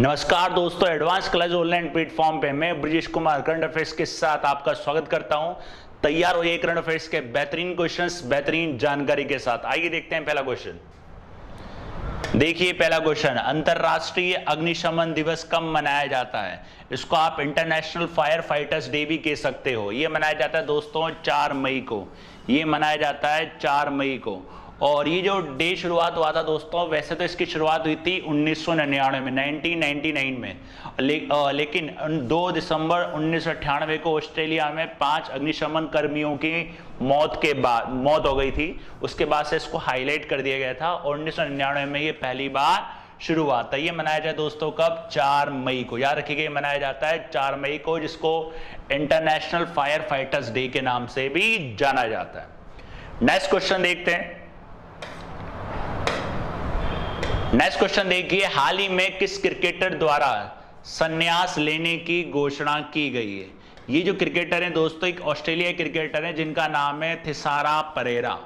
नमस्कार दोस्तों, advance class online platform पे मैं ब्रजेश कुमार करंट अफेयर्स के साथ आपका स्वागत करता हूं। तैयार होइए करंट अफेयर्स के बेहतरीन क्वेश्चंस, बेहतरीन जानकारी के साथ। आइए देखते हैं पहला क्वेश्चन। देखिए पहला क्वेश्चन, अंतरराष्ट्रीय अग्निशमन दिवस कब मनाया जाता है? इसको आप इंटरनेशनल फायर फाइटर्स डे भी कह सकते हो। ये मनाया जाता है दोस्तों 4 मई को। ये मनाया जाता है 4 मई को। और ये जो डे शुरुआत हुआ था दोस्तों, वैसे तो इसकी शुरुआत हुई थी 1999 में, 1999 में, लेकिन 2 दिसंबर 1998 को ऑस्ट्रेलिया में 5 अग्निशमन कर्मियों की मौत हो गई थी। उसके बाद से इसको हाईलाइट कर दिया गया था और 1999 में ये पहली बार शुरू हुआ था। ये मनाया जाए दोस्तों कब? 4 मई को। याद रखिएगा, मनाया जाता है 4 मई को, जिसको इंटरनेशनल फायर फाइटर्स डे के नाम से भी जाना जाता है। नेक्स्ट क्वेश्चन देखते हैं। नेक्स्ट क्वेश्चन देखिए, हाल ही में किस क्रिकेटर द्वारा संन्यास लेने की घोषणा की गई है? ये जो क्रिकेटर हैं दोस्तों, एक ऑस्ट्रेलियाई क्रिकेटर हैं जिनका नाम है थिसारा परेरा।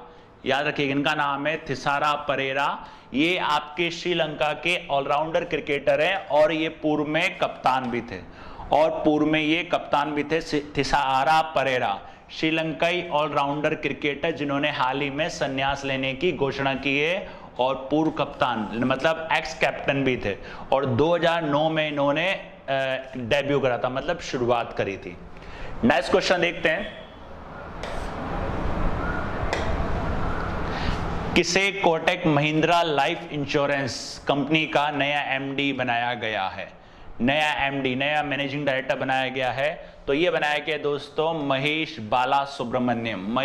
याद रखिए, इनका नाम है थिसारा परेरा। ये आपके श्रीलंका के ऑलराउंडर क्रिकेटर हैं और ये पूर्व में कप्तान भी थे। थिसारा परेरा श्रीलंकाई ऑलराउंडर क्रिकेटर जिन्होंने हाल ही में संन्यास लेने की घोषणा की है और पूर्व कप्तान मतलब एक्स कैप्टन भी थे। और 2009 में इन्होंने डेब्यू करा था, मतलब शुरुआत करी थी। नेक्स्ट क्वेश्चन देखते हैं। किसे Kotak Mahindra life insurance company का नया एमडी बनाया गया है? नया एमडी, नया मैनेजिंग डायरेक्टर बनाया गया है। तो ये बनाया गया दोस्तों महेश बाला सुब्रमण्यम,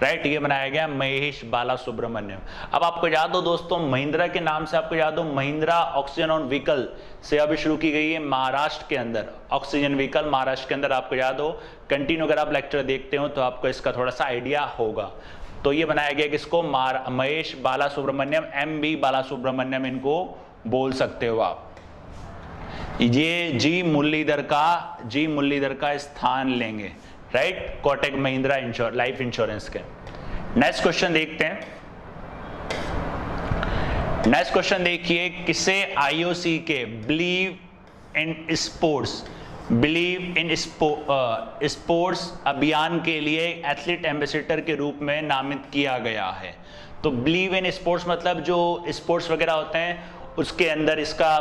राइट। ये बनाया गया महेश बाला सुब्रमण्यम। अब आपको याद हो दोस्तों, महिंद्रा के नाम से आपको याद हो, महिंद्रा ऑक्सीजन ऑन व्हीकल सेवा भी शुरू की गई है महाराष्ट्र के अंदर। ऑक्सीजन व्हीकल महाराष्ट्र के अंदर आपको याद हो। कंटिन्यू अगर आप लेक्चर देखते हो तो आपको इसका थोड़ा सा आइडिया होगा। तो ये बनाया गया किसको? महेश बाला सुब्रमण्यम, MB बाला सुब्रमण्यम इनको बोल सकते हो आप। ये जी मुरलीधर का स्थान लेंगे, right, Kotak Mahindra life insurance के। नेक्स्ट क्वेश्चन देखते हैं। नेक्स्ट क्वेश्चन देखिए, किसे IOC के बिलीव इन स्पोर्ट्स अभियान के लिए एथलीट एम्बेसडर के रूप में नामित किया गया है? तो बिलीव इन स्पोर्ट्स मतलब जो स्पोर्ट्स वगैरह होते हैं उसके अंदर इसका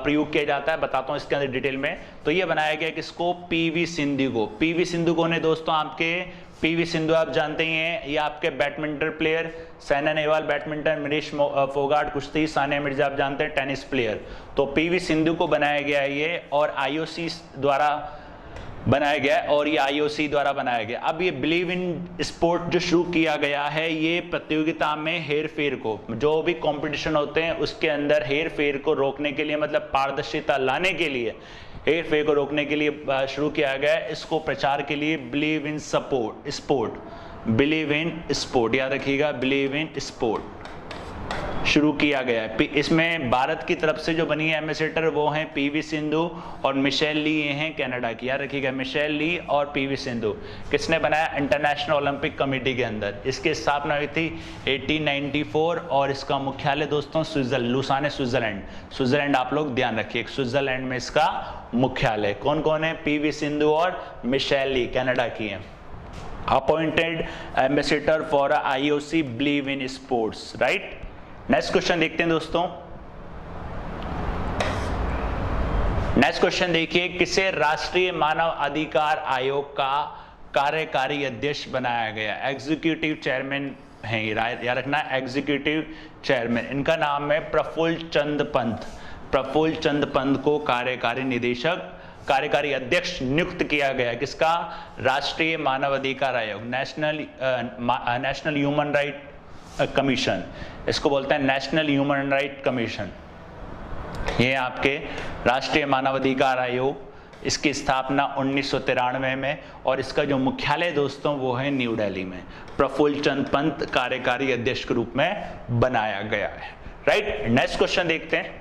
प्रयोग किया जाता है। बताता हूँ इसके अंदर डिटेल में। तो ये बनाया गया किसको? PV सिंधु को ने दोस्तों, आपके PV सिंधु आप जानते ही हैं, ये आपके badminton player, Saina Nehwal badminton, Manish Phogat कुश्ती, सानिया मिर्जा आप जानते हैं टेनिस प्लेयर। तो PV सिंधु को बनाया गया है ये, और IOC द्वारा बनाया गया है, और ये IOC द्वारा बनाया गया। अब ये बिलीव इन स्पोर्ट जो शुरू किया गया है, ये प्रतियोगिता में हेर फेर को, जो भी कंपटीशन होते हैं उसके अंदर हेर फेर को रोकने के लिए, मतलब पारदर्शिता लाने के लिए, हेर फेर को रोकने के लिए शुरू किया गया है। इसको प्रचार के लिए बिलीव इन स्पोर्ट, याद रखिएगा, बिलीव इन स्पोर्ट शुरू किया गया है। इसमें भारत की तरफ से जो बनी है एम्बेसडर वो हैं PV सिंधु और मिशेल ली, ये हैं कनाडा की। याद रखिएगा, मिशेल ली और PV सिंधु। किसने बनाया? इंटरनेशनल ओलंपिक कमेटी के अंदर। इसकी स्थापना हुई थी 1894 और इसका मुख्यालय दोस्तों लुसाने स्विट्जरलैंड आप लोग ध्यान रखिए, स्विट्जरलैंड में इसका मुख्यालय। कौन कौन है? PV सिंधु और मिशेल ली, कनाडा की है। Appointed ambassador for IOC believe in sports, right. Next question देखते हैं दोस्तों। नेक्स्ट क्वेश्चन देखिए, किसे राष्ट्रीय मानव अधिकार आयोग का कार्यकारी अध्यक्ष बनाया गया? एग्जीक्यूटिव चेयरमैन है, याद रखना, एग्जीक्यूटिव चेयरमैन। इनका नाम है प्रफुल्ल चंद पंत को कार्यकारी अध्यक्ष नियुक्त किया गया। किसका? राष्ट्रीय मानव अधिकार आयोग, नेशनल ह्यूमन राइट कमीशन, इसको बोलते हैं नेशनल ह्यूमन राइट कमीशन। ये आपके राष्ट्रीय मानवाधिकार आयोग, इसकी स्थापना 1993 में, और इसका जो मुख्यालय दोस्तों वो है न्यू दिल्ली में। प्रफुल्ल चंद पंत कार्यकारी अध्यक्ष के रूप में बनाया गया है, राइट। नेक्स्ट क्वेश्चन देखते हैं।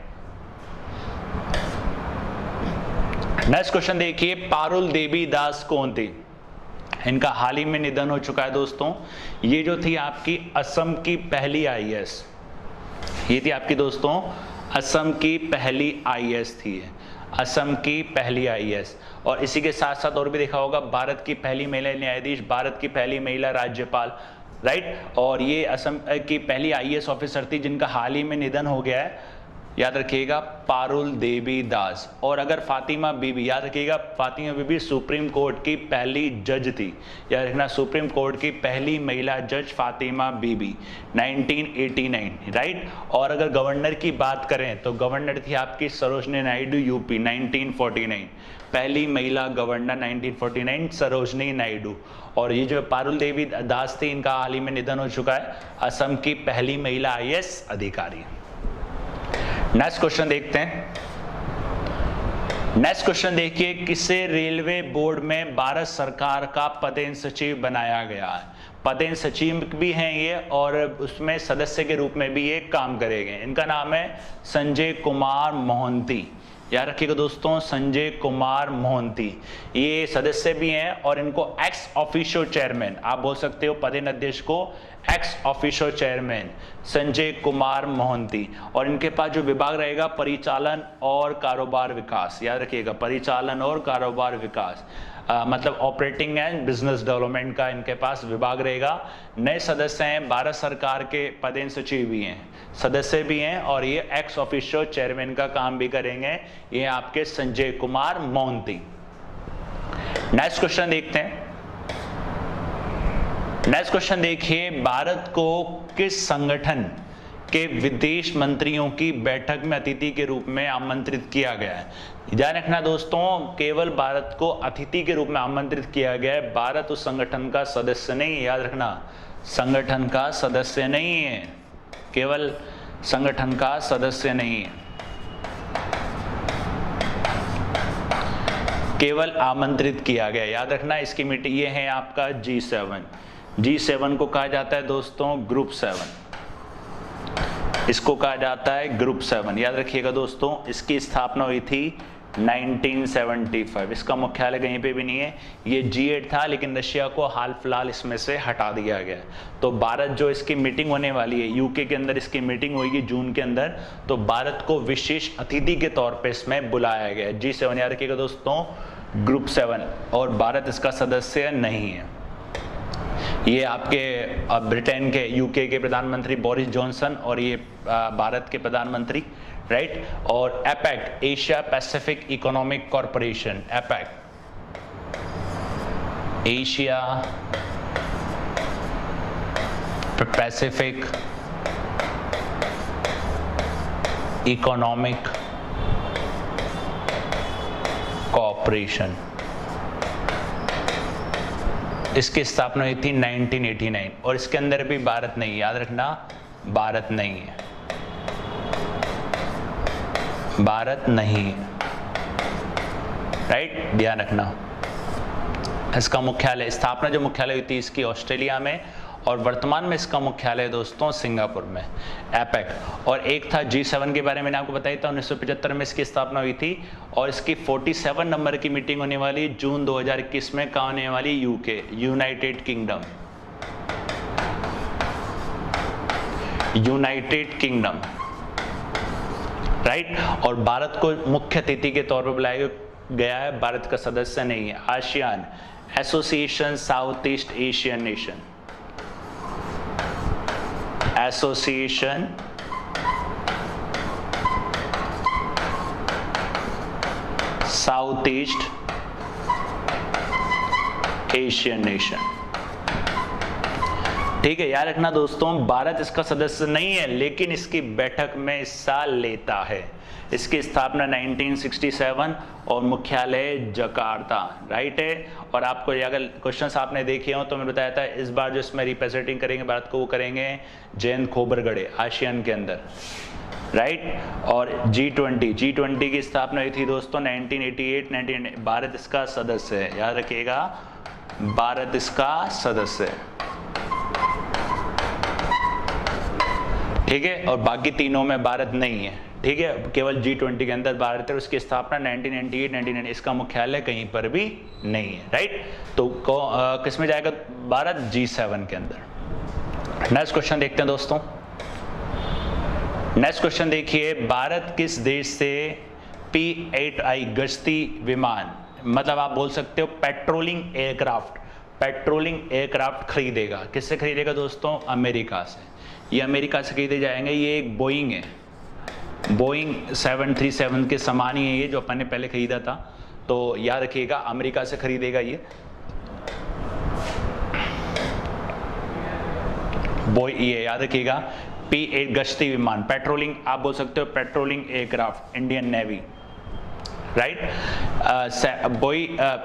नेक्स्ट क्वेश्चन देखिए, पारुल देवी दास कौन थी? इनका हाल ही में निधन हो चुका है दोस्तों। ये जो थी आपकी असम की पहली IAS, ये थी आपकी दोस्तों असम की पहली आईएएस थी, असम की पहली आईएएस। और इसी के साथ साथ और भी देखा होगा, भारत की पहली महिला न्यायाधीश, भारत की पहली महिला राज्यपाल, राइट। और ये असम की पहली आईएएस ऑफिसर थी जिनका हाल ही में निधन हो गया है, याद रखिएगा, पारुल देवी दास। और अगर फातिमा बीबी, याद रखिएगा, फातिमा बीबी सुप्रीम कोर्ट की पहली जज थी, याद रखना, सुप्रीम कोर्ट की पहली महिला जज फातिमा बीबी 1989, राइट। और अगर गवर्नर की बात करें तो गवर्नर थी आपकी सरोजनी नायडू, यूपी 1949, पहली महिला गवर्नर 1949 सरोजनी नायडू। और ये जो पारुल देवी दास थी, इनका हाल ही में निधन हो चुका है, असम की पहली महिला आईएएस अधिकारी। नेक्स्ट क्वेश्चन देखते हैं। नेक्स्ट क्वेश्चन देखिए, किसे रेलवे बोर्ड में भारत सरकार का पदेन सचिव बनाया गया है? पदेन सचिव भी हैं ये, और उसमें सदस्य के रूप में भी ये काम करेंगे। इनका नाम है संजय कुमार मोहंती, याद रखिएगा दोस्तों, संजय कुमार मोहंती। ये सदस्य भी हैं और इनको एक्स ऑफिशियो चेयरमैन आप बोल सकते हो, पदेन अध्यक्ष को ex officio chairman Sanjay Kumar Mohanty. और इनके पास जो विभाग रहेगा, परिचालन और कारोबार विकास, याद रखिएगा, परिचालन और कारोबार विकास, मतलब ऑपरेटिंग एंड बिजनेस डेवलपमेंट का इनके पास विभाग रहेगा। नए सदस्य हैं, भारत सरकार के पदेन सचिव भी हैं, सदस्य भी हैं, और ये एक्स ऑफिशियो चेयरमैन का काम भी करेंगे, ये आपके संजय कुमार मोहंती। नेक्स्ट क्वेश्चन देखते हैं। नेक्स्ट क्वेश्चन देखिए, भारत को किस संगठन के विदेश मंत्रियों की बैठक में अतिथि के रूप में आमंत्रित किया गया है? ध्यान रखना दोस्तों, केवल भारत को अतिथि के रूप में आमंत्रित किया गया है, भारत उस संगठन का सदस्य नहीं है, याद रखना, संगठन का सदस्य नहीं है, केवल संगठन का सदस्य नहीं है, केवल आमंत्रित किया गया। याद रखना, इसकी मीटिंग ये है आपका G7, G7 को कहा जाता है दोस्तों ग्रुप 7, इसको कहा जाता है ग्रुप 7, याद रखिएगा दोस्तों। इसकी स्थापना हुई थी 1975, इसका मुख्यालय कहीं पे भी नहीं है। ये G8 था, लेकिन रशिया को हाल फिलहाल इसमें से हटा दिया गया। तो भारत जो इसकी मीटिंग होने वाली है, यूके के अंदर इसकी मीटिंग होगी जून के अंदर, तो भारत को विशेष अतिथि के तौर पे इसमें बुलाया गया। G7 याद रखिएगा दोस्तों, ग्रुप 7, और भारत इसका सदस्य नहीं है। ये आपके ब्रिटेन के, यूके के प्रधानमंत्री बोरिस जॉनसन, और ये भारत के प्रधानमंत्री, राइट। और APEC, Asia Pacific economic corporation, APEC, Asia Pacific economic corporation, इसकी स्थापना हुई थी 1989, और इसके अंदर भी भारत नहीं, याद रखना, भारत नहीं है, भारत नहीं है, राइट, ध्यान रखना। इसका मुख्यालय, स्थापना जो मुख्यालय हुई थी इसकी ऑस्ट्रेलिया में, और वर्तमान में इसका मुख्यालय दोस्तों सिंगापुर में, एपेक। और एक था G7 के बारे में मैंने आपको बताया था, 1975 में इसकी स्थापना हुई थी, और इसकी 47 नंबर की मीटिंग होने वाली जून 2021 में, कहाँ होने वाली? UK, United kingdom, United kingdom, right. और भारत को मुख्य अतिथि के तौर पर बुलाया गया है, भारत का सदस्य नहीं है। ASEAN, association south east Asian nation, association south east Asian nation, ठीक है। याद रखना दोस्तों, भारत इसका सदस्य नहीं है, लेकिन इसकी बैठक में हिस्सा लेता है। इसकी स्थापना 1967 और मुख्यालय जकार्ता, राइट है। और आपको अगर क्वेश्चंस आपने देखे हो तो मैं बताया था, इस बार जो इसमें रिप्रेजेंटिंग करेंगे भारत को, वो करेंगे जयंत खोबरगढ़े, आसियान के अंदर, राइट। और G20 की स्थापना हुई थी दोस्तों 1988, भारत इसका सदस्य है, याद रखिएगा, भारत इसका सदस्य है, ठीक है। और बाकी तीनों में भारत नहीं है, ठीक है, केवल G20 के अंदर भारत है। उसकी स्थापना 1998-99, इसका मुख्यालय कहीं पर भी नहीं है, राइट। तो किस में जाएगा भारत? G7 के अंदर। नेक्स्ट क्वेश्चन देखते हैं दोस्तों। नेक्स्ट क्वेश्चन देखिए, भारत किस देश से P-8I गश्ती विमान, मतलब आप बोल सकते हो पेट्रोलिंग एयरक्राफ्ट खरीदेगा। किससे खरीदेगा दोस्तों? अमेरिका से। ये अमेरिका से खरीदे जाएंगे। ये एक बोइंग है, बोइंग 737 के समान ही है ये, जो अपन ने पहले खरीदा था। तो याद रखिएगा अमेरिका से खरीदेगा ये ये याद रखिएगा P-8 गश्ती विमान, पेट्रोलिंग, आप बोल सकते हो patrolling aircraft, Indian navy, right.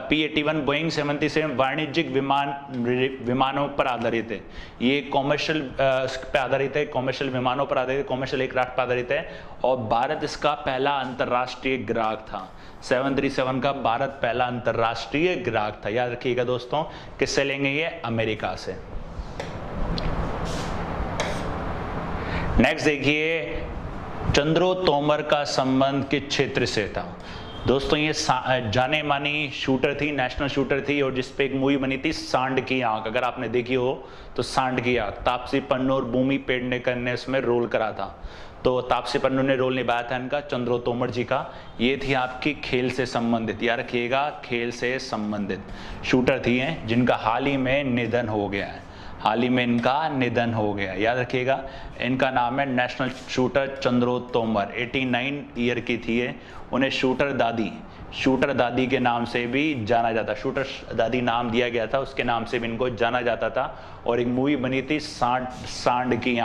P-81 Boeing 77 वाणिज्यिक विमानों पर आधारित है। ये कॉमर्शियल पे आधारित है, कॉमर्शियल विमानों पर आधारित, कॉमर्शियल एयरक्राफ्ट पर आधारित है। और भारत इसका पहला अंतर्राष्ट्रीय ग्राहक था। 737 का भारत पहला अंतर्राष्ट्रीय ग्राहक था। याद रखिएगा दोस्तों, किससे लेंगे? ये अमेरिका से। नेक्स्ट देखिए, चंद्रो तोमर का संबंध किस क्षेत्र से था? दोस्तों ये जाने मानी शूटर थी, नेशनल शूटर थी, और जिसपे एक मूवी बनी थी सांड की आंख, अगर आपने देखी हो तो सांड की आंख, तापसी पन्नू और भूमि पेडनेकर ने उसमें रोल करा था। तो तापसी पन्नू ने रोल निभाया था इनका, चंद्रो तोमर जी का। ये थी आपकी खेल से संबंधित, याद रखिएगा खेल से संबंधित शूटर थी हैं, जिनका हाल ही में निधन हो गया है। हाल ही में इनका निधन हो गया, याद रखिएगा। इनका नाम है national shooter Chandro Tomar. 89 year की थी ये। उन्हें शूटर दादी के नाम से भी जाना जाता, शूटर दादी नाम दिया गया था, उसके नाम से भी इनको जाना जाता था। और एक मूवी बनी थी सांड की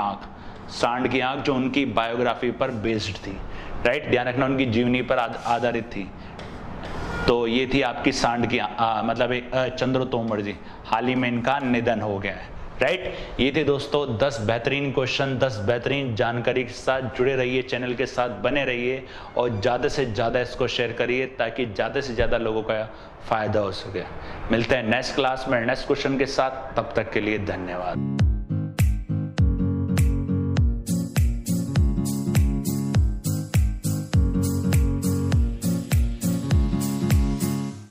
आंख, जो उनकी बायोग्राफी पर बेस्ड थी, राइट। ध्यान रखना, उनकी जीवनी पर आधारित थी। तो ये थी आपकी सांड की मतलब चंद्रो तोमर जी, हाल ही में इनका निधन हो गया है, राइट। ये थे दोस्तों 10 बेहतरीन क्वेश्चन, 10 बेहतरीन जानकारी के साथ जुड़े रहिए, चैनल के साथ बने रहिए और ज़्यादा से ज़्यादा इसको शेयर करिए, ताकि ज़्यादा से ज़्यादा लोगों का फ़ायदा हो सके। मिलते हैं नेक्स्ट क्लास में नेक्स्ट क्वेश्चन के साथ, तब तक के लिए धन्यवाद।